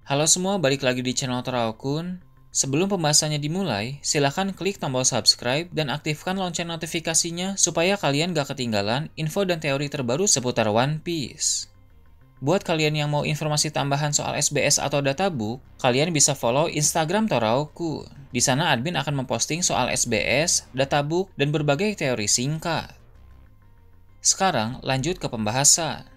Halo semua, balik lagi di channel Teraokun. Sebelum pembahasannya dimulai, silahkan klik tombol subscribe dan aktifkan lonceng notifikasinya supaya kalian gak ketinggalan info dan teori terbaru seputar One Piece. Buat kalian yang mau informasi tambahan soal SBS atau databook, kalian bisa follow Instagram Teraokun. Di sana admin akan memposting soal SBS, databook, dan berbagai teori singkat. Sekarang lanjut ke pembahasan.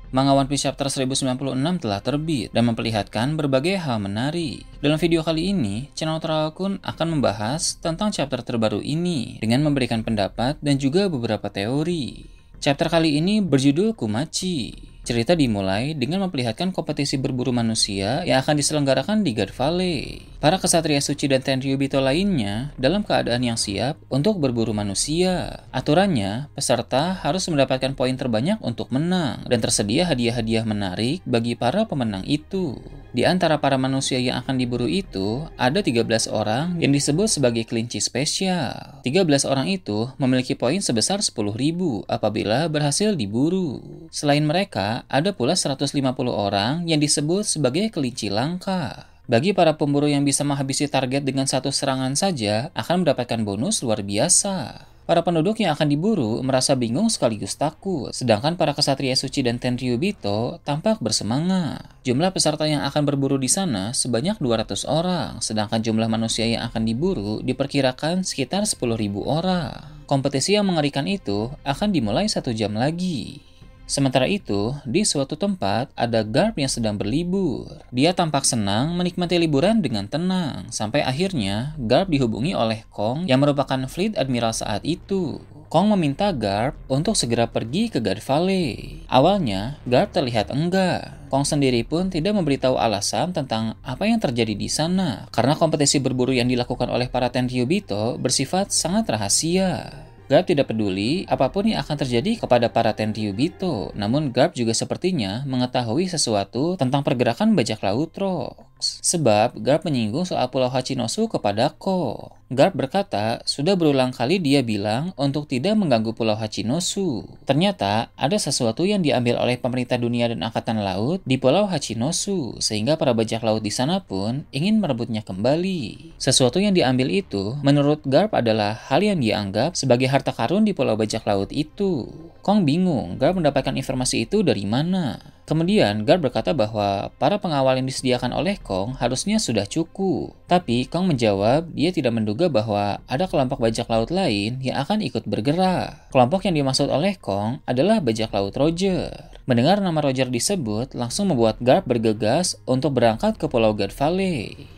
Manga One Piece Chapter 1096 telah terbit dan memperlihatkan berbagai hal menarik. Dalam video kali ini, channel Teraokun akan membahas tentang chapter terbaru ini dengan memberikan pendapat dan juga beberapa teori. Chapter kali ini berjudul Kumachi. Cerita dimulai dengan memperlihatkan kompetisi berburu manusia yang akan diselenggarakan di God Valley. Para kesatria suci dan Tenryubito lainnya dalam keadaan yang siap untuk berburu manusia. Aturannya, peserta harus mendapatkan poin terbanyak untuk menang dan tersedia hadiah-hadiah menarik bagi para pemenang itu. Di antara para manusia yang akan diburu itu, ada 13 orang yang disebut sebagai kelinci spesial. 13 orang itu memiliki poin sebesar 10.000 apabila berhasil diburu. Selain mereka, ada pula 150 orang yang disebut sebagai kelinci langka. Bagi para pemburu yang bisa menghabisi target dengan satu serangan saja, akan mendapatkan bonus luar biasa. Para penduduk yang akan diburu merasa bingung sekaligus takut, sedangkan para kesatria suci dan Tenryubito tampak bersemangat. Jumlah peserta yang akan berburu di sana sebanyak 200 orang, sedangkan jumlah manusia yang akan diburu diperkirakan sekitar 10.000 orang. Kompetisi yang mengerikan itu akan dimulai 1 jam lagi. Sementara itu, di suatu tempat ada Garp yang sedang berlibur. Dia tampak senang menikmati liburan dengan tenang, sampai akhirnya Garp dihubungi oleh Kong yang merupakan Fleet Admiral saat itu. Kong meminta Garp untuk segera pergi ke God Valley. Awalnya, Garp terlihat enggan. Kong sendiri pun tidak memberitahu alasan tentang apa yang terjadi di sana, karena kompetisi berburu yang dilakukan oleh para Tenryubito bersifat sangat rahasia. Garp tidak peduli apapun yang akan terjadi kepada para Tenryubito, namun Garp juga sepertinya mengetahui sesuatu tentang pergerakan bajak laut Rocks. Sebab Garp menyinggung soal Pulau Hachinosu kepada Ko. Garp berkata, sudah berulang kali dia bilang untuk tidak mengganggu Pulau Hachinosu. Ternyata ada sesuatu yang diambil oleh pemerintah dunia dan angkatan laut di Pulau Hachinosu, sehingga para bajak laut di sana pun ingin merebutnya kembali. Sesuatu yang diambil itu, menurut Garp adalah hal yang dianggap sebagai harta karun di Pulau Bajak Laut itu. Kong bingung, Garp mendapatkan informasi itu dari mana. Kemudian Garp berkata bahwa para pengawal yang disediakan oleh Kong harusnya sudah cukup. Tapi Kong menjawab dia tidak menduga bahwa ada kelompok bajak laut lain yang akan ikut bergerak. Kelompok yang dimaksud oleh Kong adalah bajak laut Roger. Mendengar nama Roger disebut langsung membuat Garp bergegas untuk berangkat ke Pulau God Valley.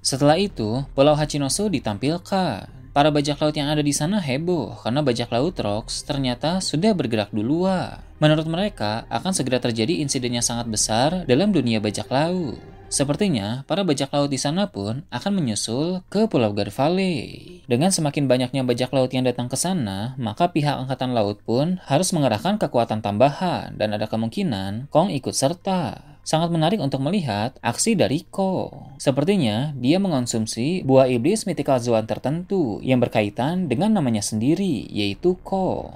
Setelah itu, Pulau Hachinosu ditampilkan. Para bajak laut yang ada di sana heboh karena bajak laut Rocks ternyata sudah bergerak duluan. Menurut mereka, akan segera terjadi insiden yang sangat besar dalam dunia bajak laut. Sepertinya, para bajak laut di sana pun akan menyusul ke Pulau God Valley. Dengan semakin banyaknya bajak laut yang datang ke sana, maka pihak angkatan laut pun harus mengerahkan kekuatan tambahan dan ada kemungkinan Kong ikut serta. Sangat menarik untuk melihat aksi dari Kong. Sepertinya dia mengonsumsi buah iblis mythical zoan tertentu yang berkaitan dengan namanya sendiri, yaitu Kong.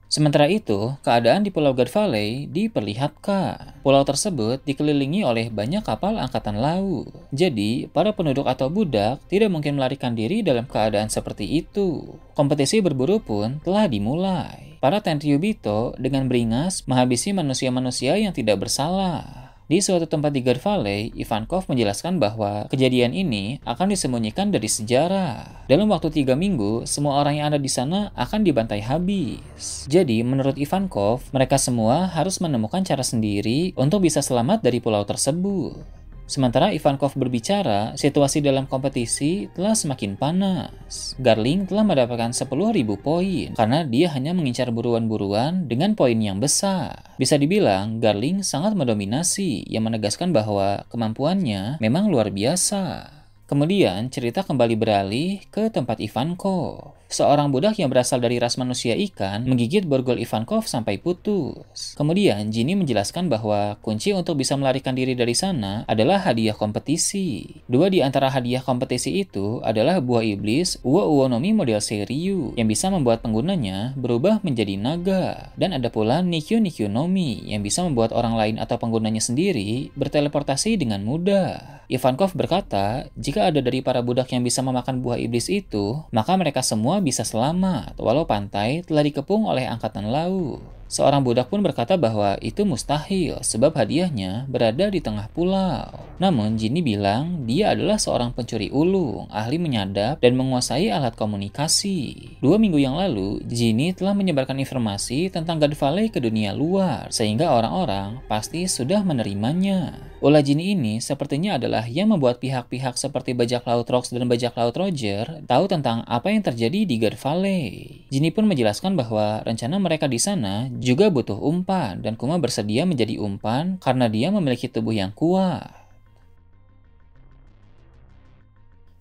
Sementara itu, keadaan di Pulau God Valley diperlihatkan. Pulau tersebut dikelilingi oleh banyak kapal angkatan laut. Jadi, para penduduk atau budak tidak mungkin melarikan diri dalam keadaan seperti itu. Kompetisi berburu pun telah dimulai. Para Tenryubito dengan beringas menghabisi manusia-manusia yang tidak bersalah. Di suatu tempat di God Valley, Ivankov menjelaskan bahwa kejadian ini akan disembunyikan dari sejarah. Dalam waktu 3 minggu, semua orang yang ada di sana akan dibantai habis. Jadi, menurut Ivankov, mereka semua harus menemukan cara sendiri untuk bisa selamat dari pulau tersebut. Sementara Ivankov berbicara, situasi dalam kompetisi telah semakin panas. Garling telah mendapatkan 10.000 poin karena dia hanya mengincar buruan-buruan dengan poin yang besar. Bisa dibilang, Garling sangat mendominasi yang menegaskan bahwa kemampuannya memang luar biasa. Kemudian cerita kembali beralih ke tempat Ivankov. Seorang budak yang berasal dari ras manusia ikan menggigit borgol Ivankov sampai putus. Kemudian Ginny menjelaskan bahwa kunci untuk bisa melarikan diri dari sana adalah hadiah kompetisi. Dua di antara hadiah kompetisi itu adalah buah iblis Uwo Uwonomi model Seiryu yang bisa membuat penggunanya berubah menjadi naga. Dan ada pula Nikyu Nikyu Nomi yang bisa membuat orang lain atau penggunanya sendiri berteleportasi dengan mudah. Ivankov berkata, jika ada dari para budak yang bisa memakan buah iblis itu, maka mereka semua bisa selamat, walau pantai telah dikepung oleh angkatan laut. Seorang budak pun berkata bahwa itu mustahil sebab hadiahnya berada di tengah pulau. Namun Ginny bilang dia adalah seorang pencuri ulung, ahli menyadap dan menguasai alat komunikasi. 2 minggu yang lalu, Ginny telah menyebarkan informasi tentang God Valley ke dunia luar, sehingga orang-orang pasti sudah menerimanya. Ulah Ginny ini sepertinya adalah yang membuat pihak-pihak seperti bajak laut Rox dan bajak laut Roger tahu tentang apa yang terjadi di God Valley. Ginny pun menjelaskan bahwa rencana mereka di sana juga butuh umpan dan Kuma bersedia menjadi umpan karena dia memiliki tubuh yang kuat.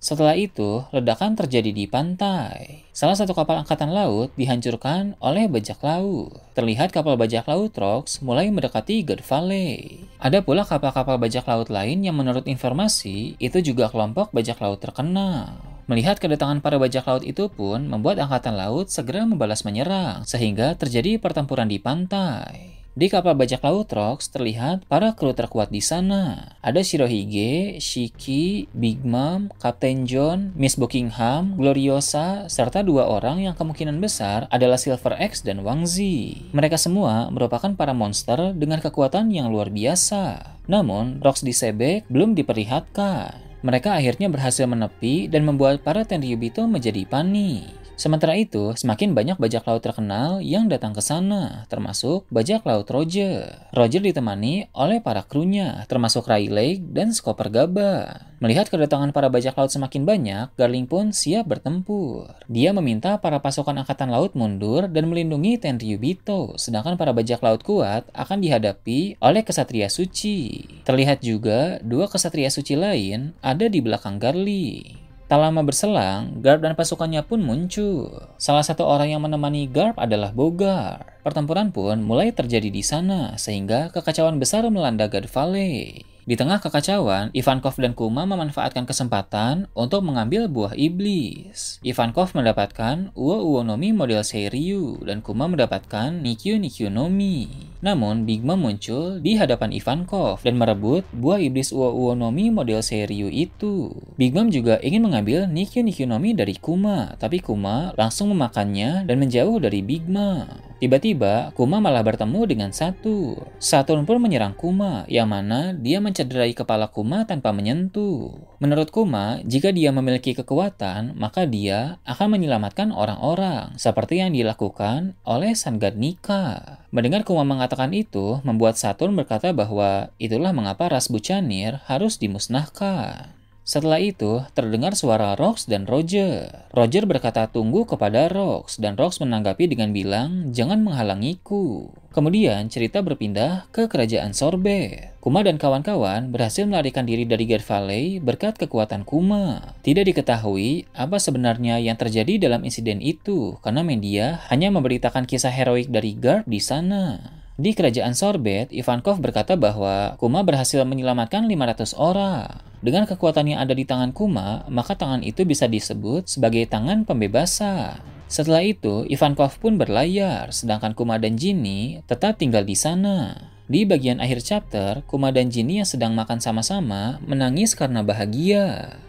Setelah itu, ledakan terjadi di pantai. Salah satu kapal angkatan laut dihancurkan oleh bajak laut. Terlihat kapal bajak laut Rox mulai mendekati God Valley. Ada pula kapal-kapal bajak laut lain yang menurut informasi itu juga kelompok bajak laut terkenal. Melihat kedatangan para bajak laut itu pun membuat angkatan laut segera membalas menyerang, sehingga terjadi pertempuran di pantai. Di kapal bajak laut Rox terlihat para kru terkuat di sana. Ada Shirohige, Shiki, Big Mom, Kapten John, Miss Buckingham, Gloriosa, serta 2 orang yang kemungkinan besar adalah Silver X dan Wang Zi. Mereka semua merupakan para monster dengan kekuatan yang luar biasa. Namun, Rox di Sebek belum diperlihatkan. Mereka akhirnya berhasil menepi dan membuat para Tenryubito menjadi panik. Sementara itu, semakin banyak bajak laut terkenal yang datang ke sana, termasuk bajak laut Roger. Roger ditemani oleh para krunya, termasuk Rayleigh dan Skopper Gaban. Melihat kedatangan para bajak laut semakin banyak, Garling pun siap bertempur. Dia meminta para pasukan angkatan laut mundur dan melindungi Tenryubito, sedangkan para bajak laut kuat akan dihadapi oleh kesatria suci. Terlihat juga 2 kesatria suci lain ada di belakang Garling. Tak lama berselang, Garp dan pasukannya pun muncul. Salah satu orang yang menemani Garp adalah Bogar. Pertempuran pun mulai terjadi di sana, sehingga kekacauan besar melanda God Valley. Di tengah kekacauan, Ivankov dan Kuma memanfaatkan kesempatan untuk mengambil buah iblis. Ivankov mendapatkan Uwo Uwonomi model Seiryu, dan Kuma mendapatkan Nikyu Nikyu Nomi. Namun, Big Mom muncul di hadapan Ivankov dan merebut buah iblis Uwo Uwonomi model Seiryu itu. Big Mom juga ingin mengambil Nikyu Nikyu Nomi dari Kuma, tapi Kuma langsung memakannya dan menjauh dari Big Mom. Tiba-tiba, Kuma malah bertemu dengan Saturn. Saturn pun menyerang Kuma, yang mana dia mencederai kepala Kuma tanpa menyentuh. Menurut Kuma, jika dia memiliki kekuatan, maka dia akan menyelamatkan orang-orang, seperti yang dilakukan oleh Sun God Nika. Mendengar Kuma mengatakan itu, membuat Saturn berkata bahwa itulah mengapa ras Buccaneer harus dimusnahkan. Setelah itu, terdengar suara Rox dan Roger. Roger berkata tunggu kepada Rox, dan Rox menanggapi dengan bilang, jangan menghalangiku. Kemudian, cerita berpindah ke kerajaan Sorbet. Kuma dan kawan-kawan berhasil melarikan diri dari God Valley berkat kekuatan Kuma. Tidak diketahui apa sebenarnya yang terjadi dalam insiden itu, karena media hanya memberitakan kisah heroik dari Garp di sana. Di kerajaan Sorbet, Ivankov berkata bahwa Kuma berhasil menyelamatkan 500 orang. Dengan kekuatan yang ada di tangan Kuma, maka tangan itu bisa disebut sebagai tangan pembebasan. Setelah itu, Ivankov pun berlayar, sedangkan Kuma dan Ginny tetap tinggal di sana. Di bagian akhir chapter, Kuma dan Ginny yang sedang makan sama-sama menangis karena bahagia.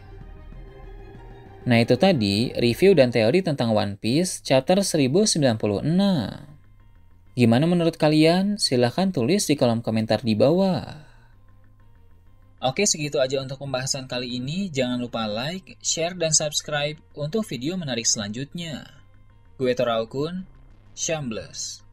Nah itu tadi review dan teori tentang One Piece chapter 1096. Gimana menurut kalian? Silahkan tulis di kolom komentar di bawah. Oke, segitu aja untuk pembahasan kali ini. Jangan lupa like, share, dan subscribe untuk video menarik selanjutnya. Gue Toraukun, Shambles.